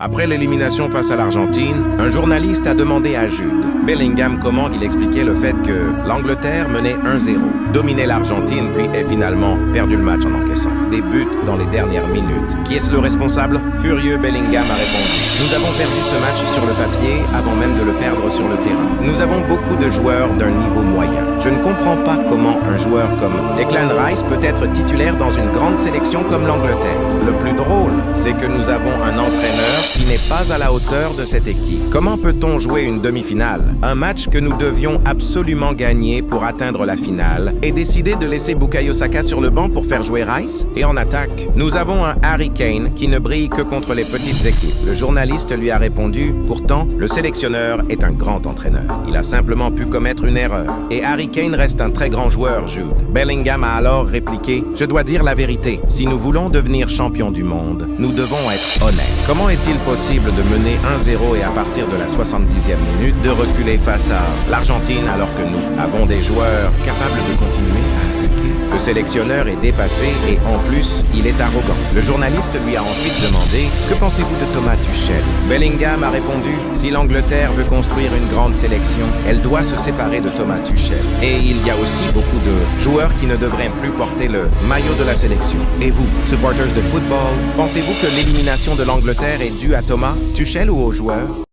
Après l'élimination face à l'Argentine, un journaliste a demandé à Jude Bellingham comment il expliquait le fait que l'Angleterre menait 1-0, dominait l'Argentine puis ait finalement perdu le match en encaissant des buts dans les dernières minutes. Qui est-ce le responsable? Furieux, Bellingham a répondu: nous avons perdu ce match sur le papier avant même de le perdre sur le terrain. Nous avons beaucoup de joueurs d'un niveau moyen. Je ne comprends pas comment un joueur comme Declan Rice peut être titulaire dans une grande sélection comme l'Angleterre. Le plus drôle, c'est que nous avons un entraîneur qui n'est pas à la hauteur de cette équipe. Comment peut-on jouer une demi-finale, un match que nous devions absolument gagner pour atteindre la finale, et décider de laisser Bukayo Saka sur le banc pour faire jouer Rice? Et en attaque, nous avons un Harry Kane qui ne brille que contre les petites équipes. Le journaliste lui a répondu: pourtant, le sélectionneur est un grand entraîneur. Il a simplement pu commettre une erreur. Et Harry Kane reste un très grand joueur, Jude. Bellingham a alors répliqué: je dois dire la vérité. Si nous voulons devenir champions du monde, nous devons être honnêtes. Comment est-il possible de mener 1-0 et à partir de la 70e minute de reculer face à l'Argentine alors que nous avons des joueurs capables de continuer à attaquer? Le sélectionneur est dépassé et en plus, il est arrogant. Le journaliste lui a ensuite demandé: que pensez-vous de Thomas Tuchel? Bellingham a répondu: si l'Angleterre veut construire une grande sélection, elle doit se séparer de Thomas Tuchel. Et il y a aussi beaucoup de joueurs qui ne devraient plus porter le maillot de la sélection. Et vous, supporters de football, pensez-vous que l'élimination de l'Angleterre est due à Thomas Tuchel ou aux joueurs?